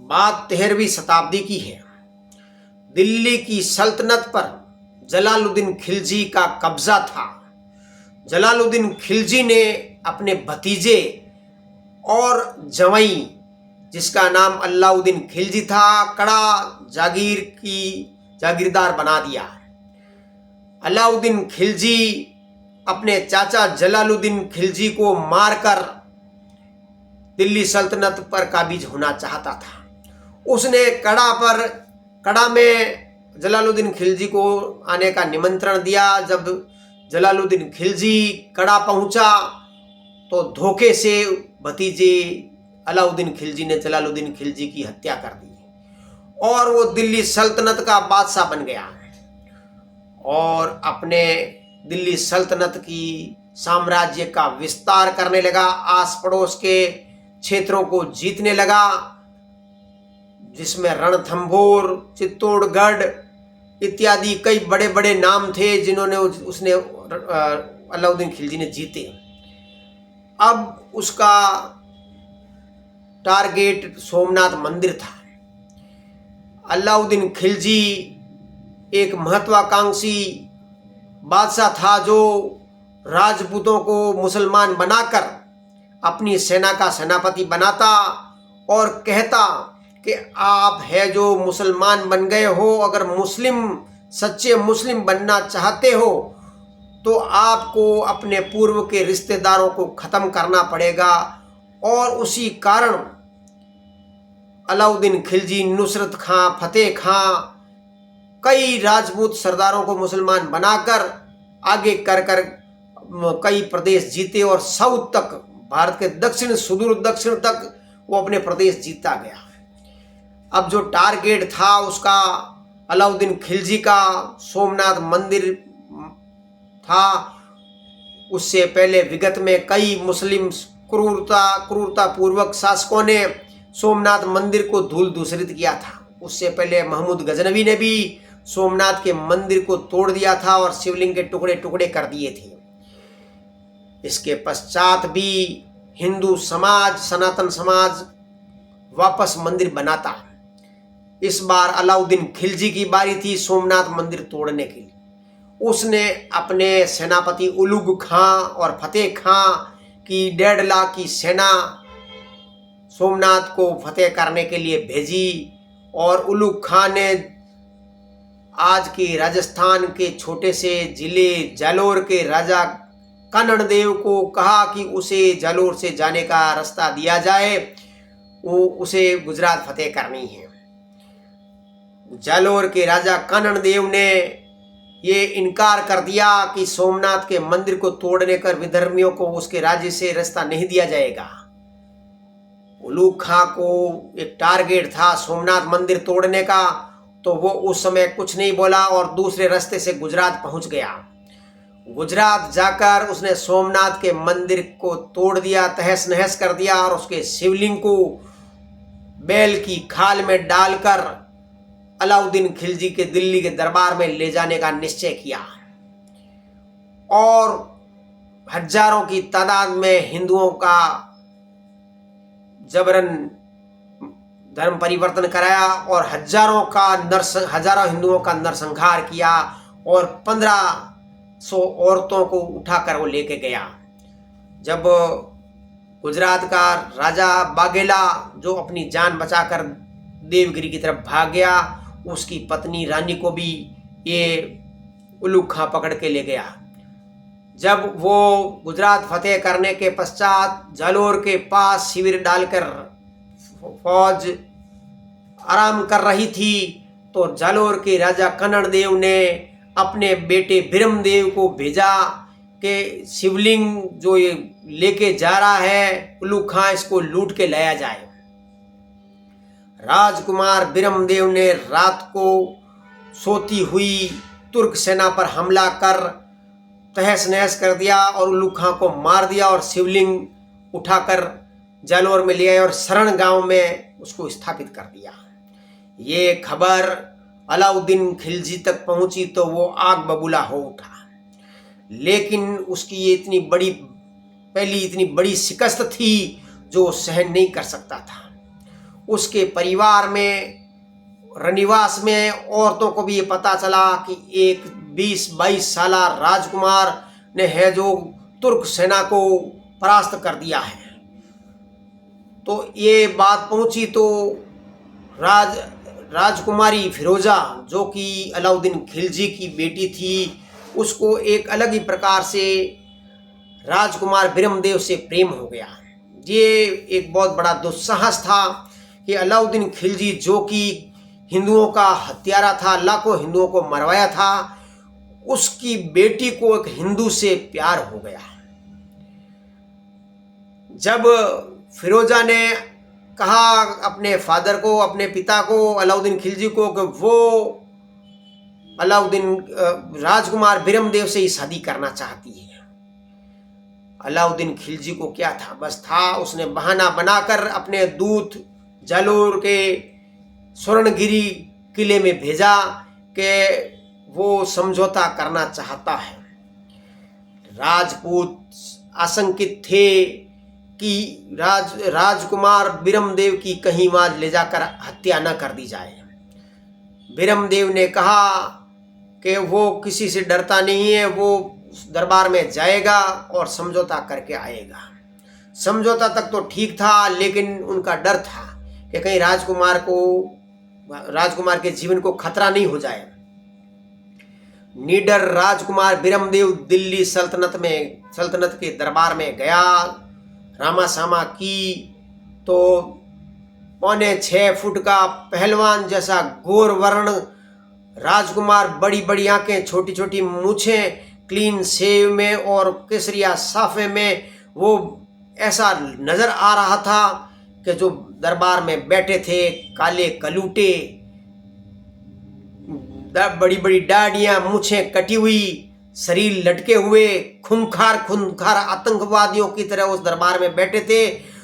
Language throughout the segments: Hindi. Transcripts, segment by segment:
बात 13वीं शताब्दी की है। दिल्ली की सल्तनत पर जलालुद्दीन खिलजी का कब्जा था। जलालुद्दीन खिलजी ने अपने भतीजे और जवाई, जिसका नाम अलाउद्दीन खिलजी था, कड़ा जागीरदार बना दिया। अलाउद्दीन खिलजी अपने चाचा जलालुद्दीन खिलजी को मारकर दिल्ली सल्तनत पर काबिज होना चाहता था। उसने कड़ा में जलालुद्दीन खिलजी को आने का निमंत्रण दिया। जब जलालुद्दीन खिलजी कड़ा पहुंचा तो धोखे से भतीजे अलाउद्दीन खिलजी ने जलालुद्दीन खिलजी की हत्या कर दी और वो दिल्ली सल्तनत का बादशाह बन गया और अपने दिल्ली सल्तनत की साम्राज्य का विस्तार करने लगा। आस पड़ोस के क्षेत्रों को जीतने लगा, जिसमें रणथंभौर, चित्तौड़गढ़ इत्यादि कई बड़े बड़े नाम थे जिन्होंने अलाउद्दीन खिलजी ने जीते। अब उसका टारगेट सोमनाथ मंदिर था। अलाउद्दीन खिलजी एक महत्वाकांक्षी बादशाह था जो राजपूतों को मुसलमान बनाकर अपनी सेना का सेनापति बनाता और कहता कि आप है जो मुसलमान बन गए हो, अगर सच्चे मुस्लिम बनना चाहते हो तो आपको अपने पूर्व के रिश्तेदारों को ख़त्म करना पड़ेगा। और उसी कारण अलाउद्दीन खिलजी, नुसरत खां, फतेह खां, कई राजपूत सरदारों को मुसलमान बनाकर आगे कर कई प्रदेश जीते और साउथ तक, भारत के दक्षिण, सुदूर दक्षिण तक वो अपने प्रदेश जीता गया। अब जो टारगेट था उसका अलाउद्दीन खिलजी का सोमनाथ मंदिर था। उससे पहले विगत में कई मुस्लिम क्रूरता पूर्वक शासकों ने सोमनाथ मंदिर को धूल दूषरित किया था। उससे पहले महमूद गजनवी ने भी सोमनाथ के मंदिर को तोड़ दिया था और शिवलिंग के टुकड़े टुकड़े कर दिए थे। इसके पश्चात भी हिंदू समाज, सनातन समाज वापस मंदिर बनाता। इस बार अलाउद्दीन खिलजी की बारी थी सोमनाथ मंदिर तोड़ने के लिए। उसने अपने सेनापति उलुग खां और फतेह खां की 1.5 लाख की सेना सोमनाथ को फतेह करने के लिए भेजी और उलुग खां ने आज के राजस्थान के छोटे से जिले जालोर के राजा कन्नड़देव को कहा कि उसे जालोर से जाने का रास्ता दिया जाए, वो उसे गुजरात फतेह करनी है। जालोर के राजा कन्नड़देव ने ये इनकार कर दिया कि सोमनाथ के मंदिर को तोड़ने कर विधर्मियों को उसके राज्य से रास्ता नहीं दिया जाएगा। उलुग खां को एक टारगेट था सोमनाथ मंदिर तोड़ने का, तो वो उस समय कुछ नहीं बोला और दूसरे रास्ते से गुजरात पहुंच गया। गुजरात जाकर उसने सोमनाथ के मंदिर को तोड़ दिया, तहस नहस कर दिया और उसके शिवलिंग को बैल की खाल में डालकर अलाउद्दीन खिलजी के दिल्ली के दरबार में ले जाने का निश्चय किया और हजारों की तादाद में हिंदुओं का जबरन धर्म परिवर्तन कराया और हजारों हिंदुओं का नरसंहार किया और 1500 औरतों को उठाकर वो लेके गया। जब गुजरात का राजा बाघेला, जो अपनी जान बचाकर देवगिरी की तरफ भाग गया, उसकी पत्नी रानी को भी ये उलुग खां पकड़ के ले गया। जब वो गुजरात फतेह करने के पश्चात जालोर के पास शिविर डालकर फौज आराम कर रही थी, तो जालोर के राजा कन्नड़देव ने अपने बेटे बिरमदेव को भेजा कि शिवलिंग जो ये लेके जा रहा है उलुग खां, इसको लूट के लाया जाए। राजकुमार बिरमदेव ने रात को सोती हुई तुर्क सेना पर हमला कर तहस नहस कर दिया और उलुग खां को मार दिया और शिवलिंग उठाकर जालोर में ले आए और शरण गांव में उसको स्थापित कर दिया। ये खबर अलाउद्दीन खिलजी तक पहुंची तो वो आग बबूला हो उठा, लेकिन उसकी ये इतनी बड़ी शिकस्त थी जो सहन नहीं कर सकता था। उसके परिवार में, रनिवास में औरतों को भी ये पता चला कि एक 20-22 साला राजकुमार ने है जो तुर्क सेना को परास्त कर दिया है। तो ये बात पहुंची तो राजकुमारी फिरोजा, जो कि अलाउद्दीन खिलजी की बेटी थी, उसको एक अलग ही प्रकार से राजकुमार बिरमदेव से प्रेम हो गया। ये एक बहुत बड़ा दुस्साहस था कि अलाउद्दीन खिलजी, जो कि हिंदुओं का हत्यारा था, लाखों हिंदुओं को मरवाया था, उसकी बेटी को एक हिंदू से प्यार हो गया। जब फिरोजा ने कहा अपने फादर को, अपने पिता को, अलाउद्दीन खिलजी को, कि वो अलाउद्दीन राजकुमार बिरमदेव से ही शादी करना चाहती है। अलाउद्दीन खिलजी को क्या था, बस था उसने बहाना बनाकर अपने दूत जालोर के स्वर्णगिरी किले में भेजा कि वो समझौता करना चाहता है। राजपूत आशंकित थे कि राजकुमार बिरमदेव की कहीं वहां ले जाकर हत्या न कर दी जाए। बिरमदेव ने कहा कि वो किसी से डरता नहीं है, वो दरबार में जाएगा और समझौता करके आएगा। समझौता तक तो ठीक था, लेकिन उनका डर था कि कहीं राजकुमार के जीवन को खतरा नहीं हो जाए। निडर राजकुमार बिरमदेव दिल्ली सल्तनत के दरबार में गया, रामासामा की, तो 6.25 फुट का पहलवान जैसा गोर वर्ण राजकुमार, बड़ी बड़ी आंखें, छोटी छोटी मूछें, क्लीन शेव में और केसरिया साफे में, वो ऐसा नजर आ रहा था कि जो दरबार में बैठे थे काले कलूटे, बड़ी बड़ी दाढ़ियां, मूछें कटी हुई, शरीर लटके हुए, खूंखार आतंकवादियों की तरह उस दरबार में बैठे थे।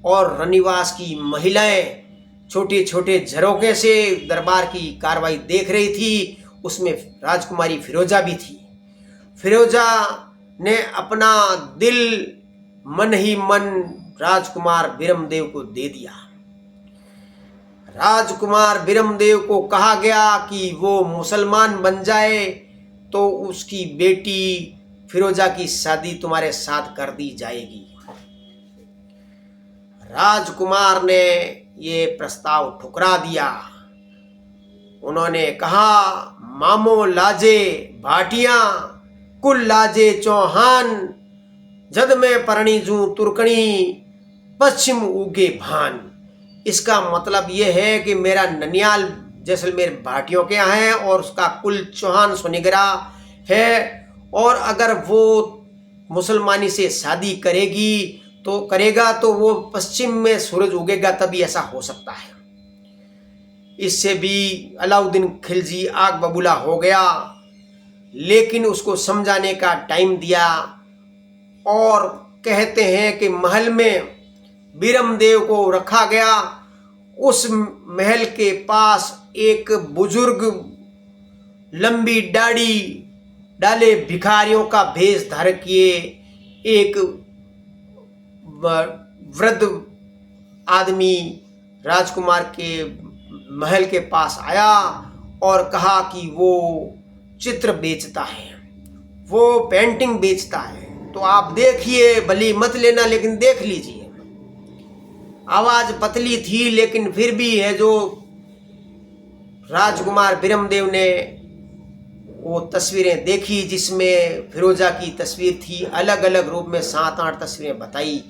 और रनिवास की महिलाएं छोटे छोटे झरोखे से दरबार की कार्रवाई देख रही थी, उसमें राजकुमारी फिरोजा भी थी। फिरोजा ने अपना दिल मन ही मन राजकुमार बिरमदेव को दे दिया। राजकुमार बिरमदेव को कहा गया कि वो मुसलमान बन जाए तो उसकी बेटी फिरोजा की शादी तुम्हारे साथ कर दी जाएगी। राजकुमार ने ये प्रस्ताव ठुकरा दिया। उन्होंने कहा, मामो लाजे भाटिया, कुल लाजे चौहान, जद में परणी जू तुर्कणी, पश्चिम उगे भान। इसका मतलब यह है कि मेरा ननियाल जैसलमेर भाटियों के यहाँ है और उसका कुल चौहान सोनिगरा है, और अगर वो मुसलमानी से शादी करेगा तो वो पश्चिम में सूरज उगेगा, तभी ऐसा हो सकता है। इससे भी अलाउद्दीन खिलजी आग बबूला हो गया, लेकिन उसको समझाने का टाइम दिया। और कहते हैं कि महल में बिरमदेव को रखा गया। उस महल के पास एक बुजुर्ग, लंबी दाढ़ी डाले, भिखारियों का भेष धारण किए एक वृद्ध आदमी राजकुमार के महल के पास आया और कहा कि वो चित्र बेचता है, वो पेंटिंग बेचता है, तो आप देखिए, भली मत लेना लेकिन देख लीजिए। आवाज पतली थी, लेकिन फिर भी है जो राजकुमार बिरमदेव ने वो तस्वीरें देखी, जिसमें फिरोजा की तस्वीर थी, अलग अलग रूप में 7-8 तस्वीरें बताई।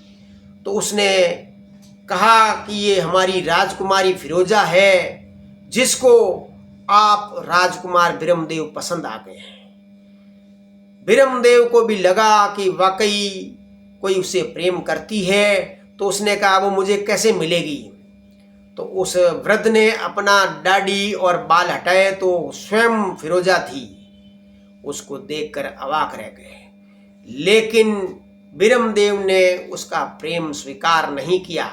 तो उसने कहा कि ये हमारी राजकुमारी फिरोजा है, जिसको आप राजकुमार बिरमदेव पसंद आ गए हैं। बिरमदेव को भी लगा कि वाकई कोई उसे प्रेम करती है, तो उसने कहा वो मुझे कैसे मिलेगी। तो उस वृद्ध ने अपना दाढ़ी और बाल हटाए तो स्वयं फिरोजा थी। उसको देखकर अवाक रह गए, लेकिन बिरमदेव ने उसका प्रेम स्वीकार नहीं किया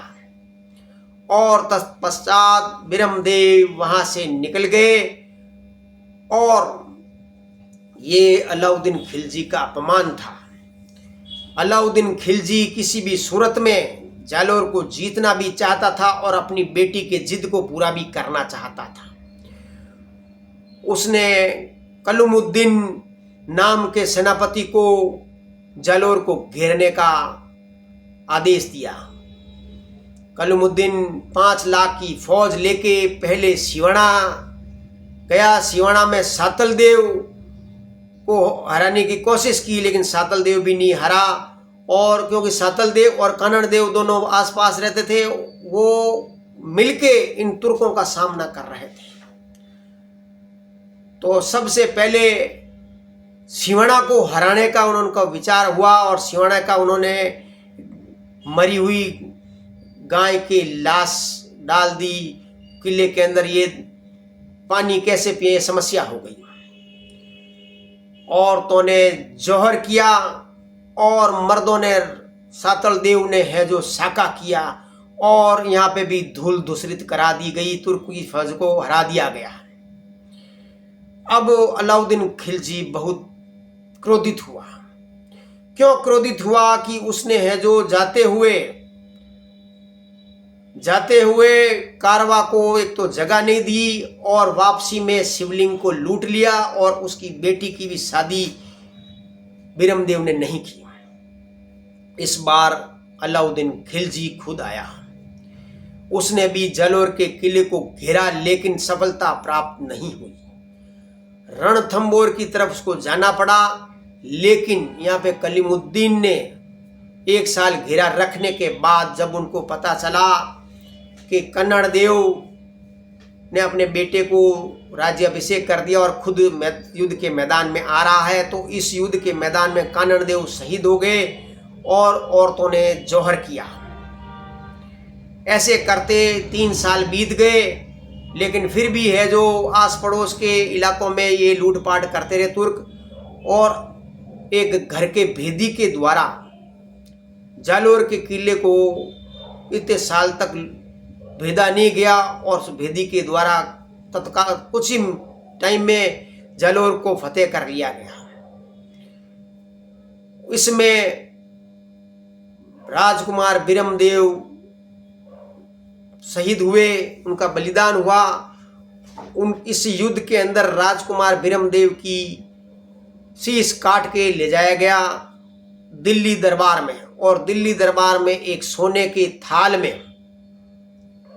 और तत्पश्चात बिरमदेव वहां से निकल गए। और ये अलाउद्दीन खिलजी का अपमान था। अलाउद्दीन खिलजी किसी भी सूरत में जालोर को जीतना भी चाहता था और अपनी बेटी के जिद को पूरा भी करना चाहता था। उसने कलमुद्दीन नाम के सेनापति को जालोर को घेरने का आदेश दिया। कलमुद्दीन 5 लाख की फौज लेके पहले सिवाना गया। सिवाना में सातल देव को हराने की कोशिश की, लेकिन सातल देव भी नहीं हरा। और क्योंकि सातल देव और कन्नड़ देव दोनों आसपास रहते थे, वो मिलके इन तुर्कों का सामना कर रहे थे। तो सबसे पहले सिवाना को हराने का उनका विचार हुआ और सिवाना का उन्होंने मरी हुई गाय की लाश डाल दी किले के अंदर। ये पानी कैसे पिए समस्या हो गई। औरतों ने जौहर किया और मर्दों ने, सातल देव ने है जो साका किया, और यहाँ पे भी धूल धूसरित करा दी गई। तुर्क की फौज को हरा दिया गया। अब अलाउद्दीन खिलजी बहुत क्रोधित हुआ। क्यों क्रोधित हुआ कि उसने है जो जाते हुए कारवा को एक तो जगह नहीं दी और वापसी में शिवलिंग को लूट लिया, और उसकी बेटी की भी शादी बिरमदेव ने नहीं की। इस बार अलाउद्दीन खिलजी खुद आया। उसने भी जालोर के किले को घेरा, लेकिन सफलता प्राप्त नहीं हुई। रणथंबोर की तरफ उसको जाना पड़ा, लेकिन यहाँ पे कलीमुद्दीन ने 1 साल घेरा रखने के बाद जब उनको पता चला कि कन्नड़ देव ने अपने बेटे को राज्याभिषेक कर दिया और खुद युद्ध के मैदान में आ रहा है, तो इस युद्ध के मैदान में कन्नड़ देव शहीद हो गए और औरतों ने जौहर किया। ऐसे करते 3 साल बीत गए, लेकिन फिर भी है जो आस पड़ोस के इलाकों में ये लूटपाट करते रहे तुर्क। और एक घर के भेदी के द्वारा जालोर के किले को इतने साल तक भेदा नहीं गया, और उस भेदी के द्वारा तत्काल कुछ ही टाइम में जालोर को फतेह कर लिया गया। इसमें राजकुमार बिरमदेव शहीद हुए, उनका बलिदान हुआ। इस युद्ध के अंदर राजकुमार बिरमदेव की शीश काट के ले जाया गया दिल्ली दरबार में, और दिल्ली दरबार में एक सोने के थाल में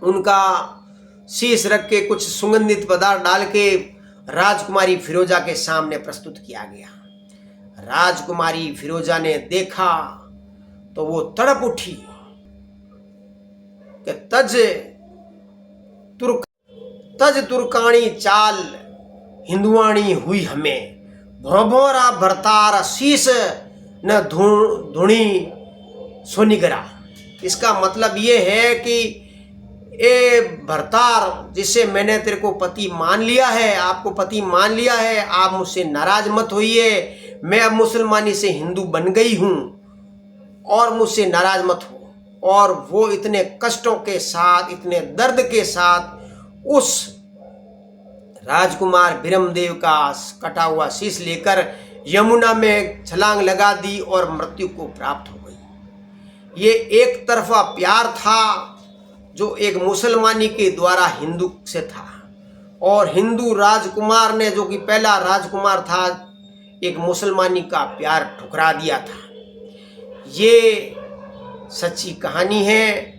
उनका शीश रख के कुछ सुगंधित पदार्थ डाल के राजकुमारी फिरोजा के सामने प्रस्तुत किया गया। राजकुमारी फिरोजा ने देखा तो वो तड़प उठी कि तज तुर्कानी चाल हिंदुआणी हुई हमें, भोभोरा भरतार शीश न धुणी सोनिगरा। इसका मतलब ये है कि ए भरतार, जिसे मैंने तेरे को पति मान लिया है, आपको पति मान लिया है, आप मुझसे नाराज मत होइए। मैं अब मुसलमानी से हिंदू बन गई हूँ और मुझसे नाराज मत हो। और वो इतने कष्टों के साथ, इतने दर्द के साथ उस राजकुमार बिरमदेव का कटा हुआ शीश लेकर यमुना में छलांग लगा दी और मृत्यु को प्राप्त हो गई। ये एक तरफा प्यार था जो एक मुसलमानी के द्वारा हिंदू से था, और हिंदू राजकुमार ने, जो कि पहला राजकुमार था, एक मुसलमानी का प्यार ठुकरा दिया था। ये सच्ची कहानी है।